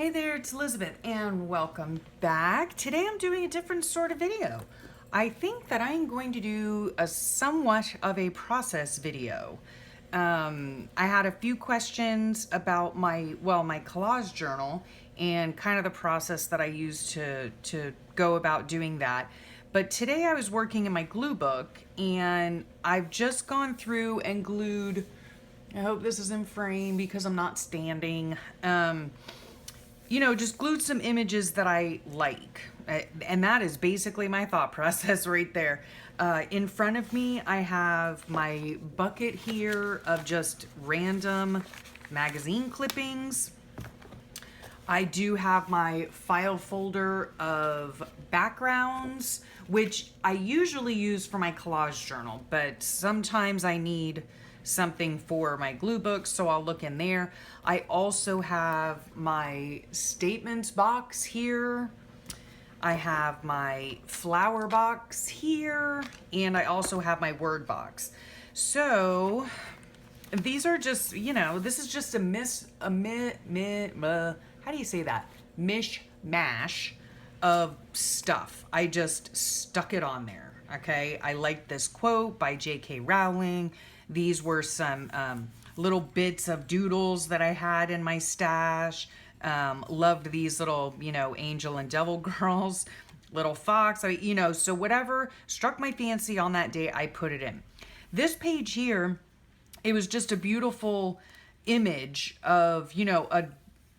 Hey there, it's Elizabeth and welcome back. Today I'm doing a different sort of video. I think that I am going to do a somewhat of a process video. I had a few questions about my collage journal and kind of the process that I use to go about doing that. But today I was working in my glue book and I've just gone through and glued, I hope this is in frame because I'm not standing, just glued some images that I like. And that is basically my thought process right there. In front of me, I have my bucket here of just random magazine clippings. I do have my file folder of backgrounds, which I usually use for my collage journal, but sometimes I need something for my glue book, so I'll look in there. I also have my statements box here. I have my flower box here, and I also have my word box. So these are just, this is just how do you say that? Mishmash of stuff. I just stuck it on there, okay? I like this quote by J.K. Rowling. These were some little bits of doodles that I had in my stash. Loved these little, angel and devil girls, little fox, so whatever struck my fancy on that day, I put it in. This page here, it was just a beautiful image of,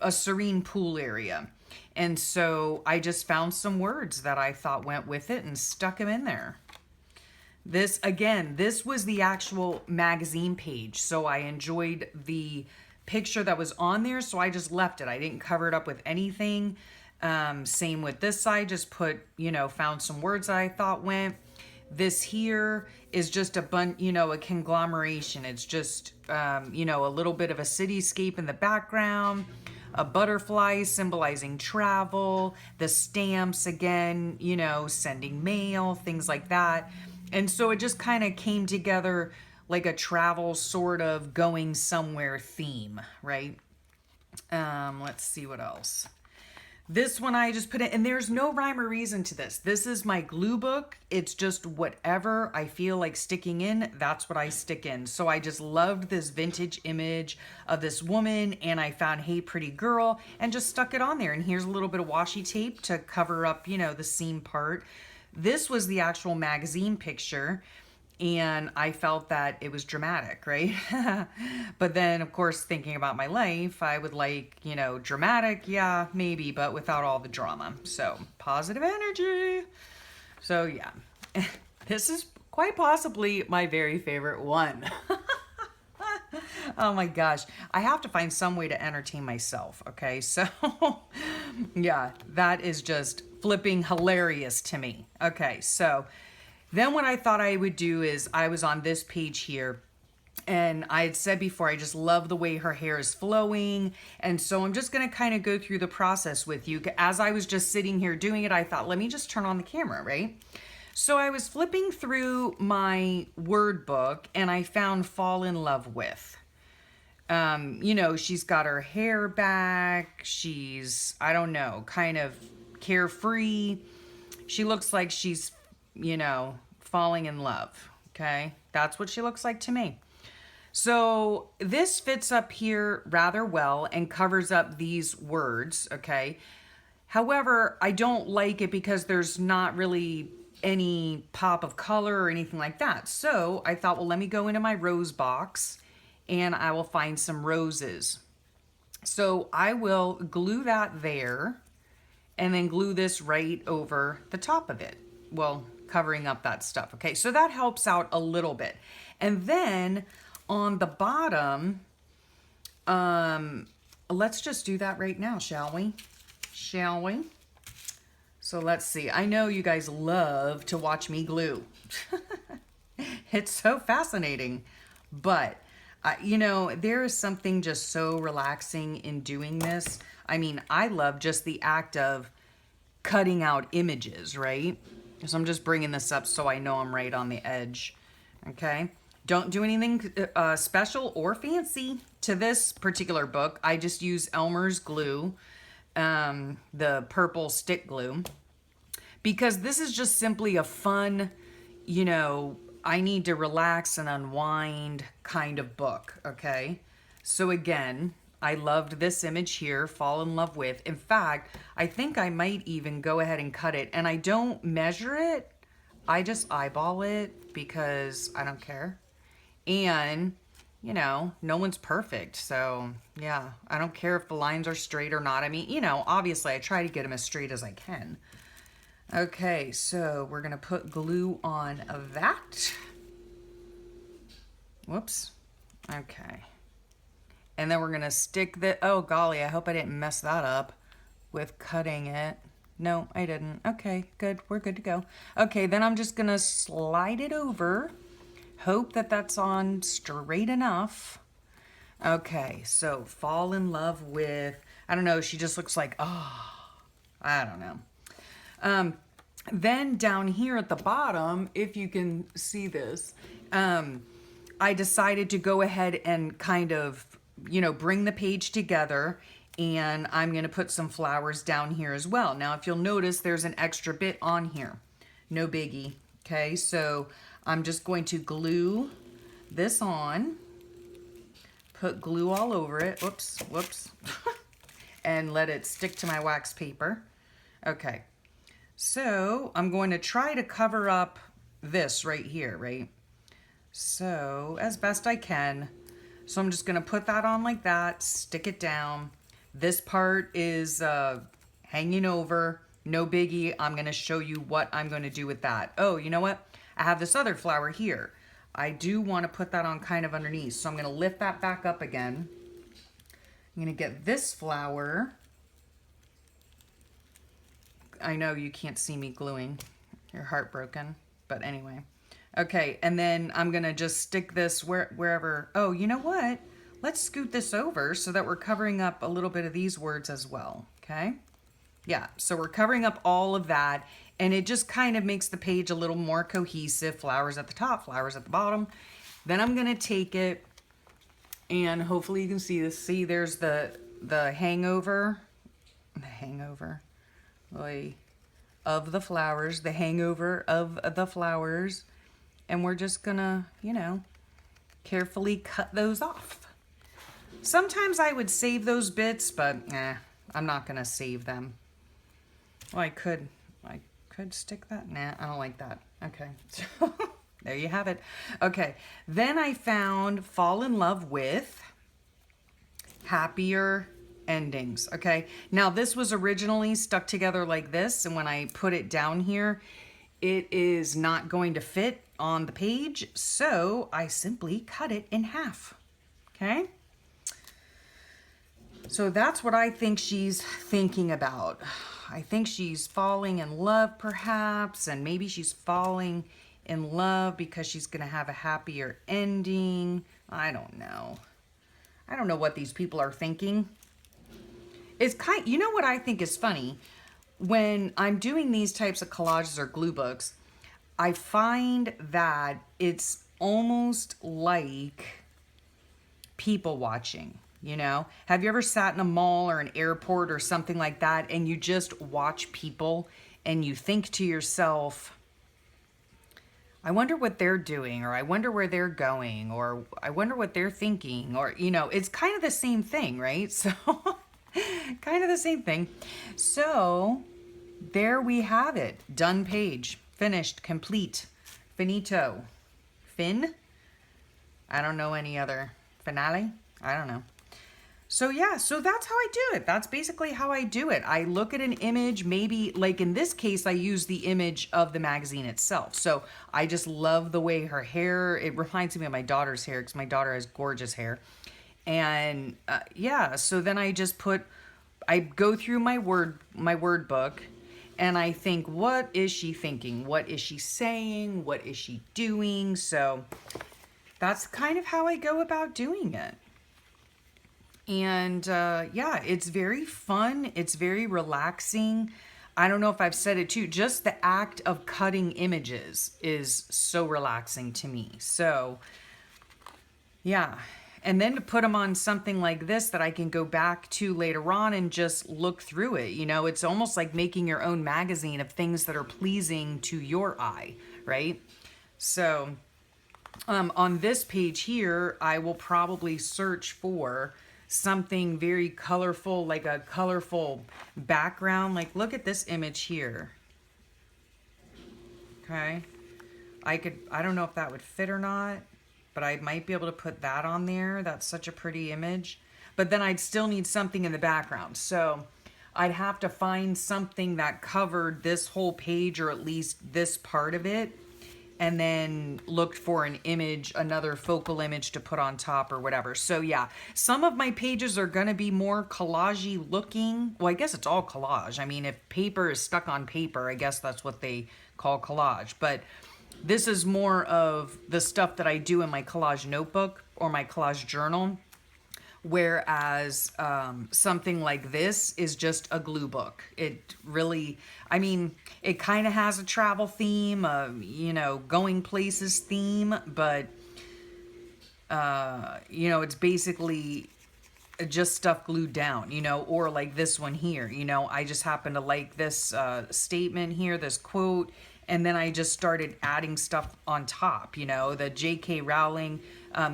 a serene pool area. And so I just found some words that I thought went with it and stuck them in there. This was the actual magazine page, so I enjoyed the picture that was on there, so I just left it. I didn't cover it up with anything. Same with this side, just put, found some words that I thought went. This here is just a conglomeration. It's just, a little bit of a cityscape in the background, a butterfly symbolizing travel, the stamps again, sending mail, things like that. And so it just kind of came together like a travel sort of going somewhere theme, right? Let's see what else. This one I just put in, and there's no rhyme or reason to this. This is my glue book. It's just whatever I feel like sticking in, that's what I stick in. So I just loved this vintage image of this woman, and I found Hey Pretty Girl and just stuck it on there. And here's a little bit of washi tape to cover up, the seam part. This was the actual magazine picture, and I felt that it was dramatic, right? But then, of course, thinking about my life, I would like, dramatic, yeah, maybe, but without all the drama. So, positive energy. So, yeah, this is quite possibly my very favorite one. Oh my gosh, I have to find some way to entertain myself, okay? So, yeah, that is just flipping hilarious to me. Okay, so then what I thought I would do is I was on this page here, and I had said before, I just love the way her hair is flowing. And so I'm just going to kind of go through the process with you. As I was just sitting here doing it, I thought, let me just turn on the camera, right? So I was flipping through my word book and I found Fall in Love With. She's got her hair back. She's, I don't know, kind of carefree. She looks like she's, falling in love. Okay. That's what she looks like to me. So this fits up here rather well and covers up these words. Okay. However, I don't like it because there's not really any pop of color or anything like that. So I thought, well, let me go into my rose box and I will find some roses. So I will glue that there and then glue this right over the top of it. Well, covering up that stuff. Okay, so that helps out a little bit. And then on the bottom, let's just do that right now, shall we? Shall we? So let's see. I know you guys love to watch me glue. It's so fascinating. But, there is something just so relaxing in doing this. I mean, I love just the act of cutting out images, right? So I'm just bringing this up so I know I'm right on the edge, okay? Don't do anything special or fancy to this particular book. I just use Elmer's glue the purple stick glue, because this is just simply a fun, you know, I need to relax and unwind kind of book, okay? So again, I loved this image here, Fall in Love With. In fact, I think I might even go ahead and cut it, and I don't measure it. I just eyeball it because I don't care. And, you know, no one's perfect. So, yeah, I don't care if the lines are straight or not. I mean, you know, obviously I try to get them as straight as I can. Okay, so we're going to put glue on that. Whoops. Okay. And then we're going to stick the, oh golly, I hope I didn't mess that up with cutting it. No, I didn't. Okay, good. We're good to go. Okay, then I'm just going to slide it over. Hope that that's on straight enough. Okay, so Fall in Love With, I don't know, she just looks like, oh, I don't know. Then down here at the bottom, if you can see this, I decided to go ahead and kind of, you know, bring the page together, and I'm going to put some flowers down here as well. Now, if you'll notice, there's an extra bit on here. No biggie. Okay, so I'm just going to glue this on, put glue all over it. Whoops, whoops. And let it stick to my wax paper. Okay, so I'm going to try to cover up this right here, right? So as best I can. So I'm just going to put that on like that, stick it down. This part is hanging over, no biggie. I'm going to show you what I'm going to do with that. Oh, you know what? I have this other flower here. I do want to put that on kind of underneath. So I'm going to lift that back up again. I'm going to get this flower. I know you can't see me gluing. You're heartbroken. But anyway. Okay, and then I'm going to just stick this wherever. Oh, you know what? Let's scoot this over so that we're covering up a little bit of these words as well. Okay? Yeah, so we're covering up all of that, and it just kind of makes the page a little more cohesive. Flowers at the top, flowers at the bottom. Then I'm going to take it, and hopefully you can see this. See, there's the hangover. The hangover. Oy, of the flowers. The hangover of the flowers. And we're just gonna, you know, carefully cut those off. Sometimes I would save those bits, but I'm not gonna save them. Well, I could stick that. Nah, I don't like that. Okay, so there you have it. Okay, then I found Fall in Love With Happier Endings. Okay, now this was originally stuck together like this, and when I put it down here, it is not going to fit on the page, so I simply cut it in half. Okay, so that's what I think she's thinking about. I think she's falling in love perhaps, and maybe she's falling in love because she's gonna have a happier ending. I don't know. I don't know what these people are thinking. It's you know what I think is funny? When I'm doing these types of collages or glue books, I find that it's almost like people watching, you know? Have you ever sat in a mall or an airport or something like that, and you just watch people and you think to yourself, I wonder what they're doing, or I wonder where they're going, or I wonder what they're thinking, or, you know, it's kind of the same thing, right? So, kind of the same thing. So, there we have it. Done page. Finished. Complete. Finito. Fin? I don't know any other. Finale? I don't know. So yeah, so that's how I do it. That's basically how I do it. I look at an image, maybe like in this case, I use the image of the magazine itself. So I just love the way her hair, it reminds me of my daughter's hair because my daughter has gorgeous hair. And yeah, so then I just I go through my word book, and I think, what is she thinking? What is she saying? What is she doing? So that's kind of how I go about doing it. And yeah, it's very fun. It's very relaxing. I don't know if I've said it too. Just the act of cutting images is so relaxing to me. So yeah. And then to put them on something like this that I can go back to later on and just look through it. You know, it's almost like making your own magazine of things that are pleasing to your eye, right? So on this page here, I will probably search for something very colorful, like a colorful background. Like, look at this image here. Okay. I don't know if that would fit or not, but I might be able to put that on there. That's such a pretty image. But then I'd still need something in the background. So I'd have to find something that covered this whole page, or at least this part of it, and then looked for an image, another focal image to put on top or whatever. So yeah, some of my pages are gonna be more collage-y looking. Well, I guess it's all collage. I mean, if paper is stuck on paper, I guess that's what they call collage. But this is more of the stuff that I do in my collage notebook or my collage journal. Whereas something like this is just a glue book. It really, I mean, it kind of has a travel theme, you know, going places theme, but, you know, it's basically just stuff glued down, you know, or like this one here, you know, I just happen to like this statement here, this quote, and then I just started adding stuff on top, you know, the J.K. Rowling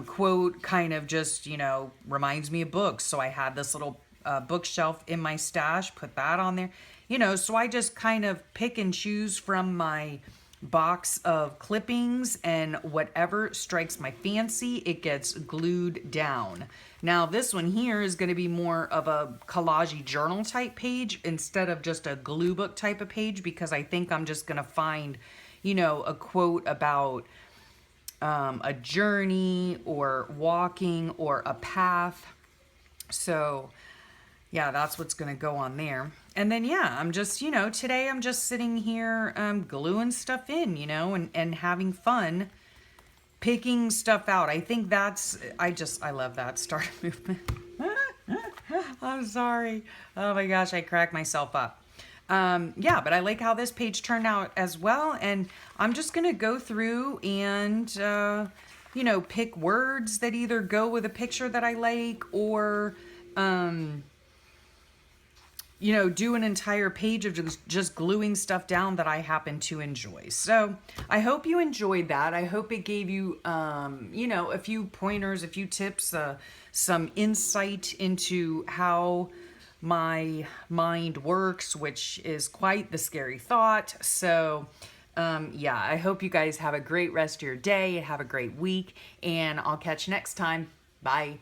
quote kind of just, you know, reminds me of books. So I had this little bookshelf in my stash, put that on there, you know, so I just kind of pick and choose from my box of clippings, and whatever strikes my fancy, it gets glued down. Now this one here is going to be more of a collage journal type page instead of just a glue book type of page, because I think I'm just going to find, you know, a quote about a journey or walking or a path. So yeah, that's what's going to go on there. And then, yeah, I'm just, you know, today I'm just sitting here gluing stuff in, you know, and having fun picking stuff out. I think that's, I love that start movement. I'm sorry. Oh my gosh, I cracked myself up. Yeah, but I like how this page turned out as well. And I'm just going to go through and, you know, pick words that either go with a picture that I like, or, you know, do an entire page of just gluing stuff down that I happen to enjoy. So I hope you enjoyed that. I hope it gave you, you know, a few pointers, a few tips, some insight into how my mind works, which is quite the scary thought. So yeah, I hope you guys have a great rest of your day and have a great week, and I'll catch you next time. Bye.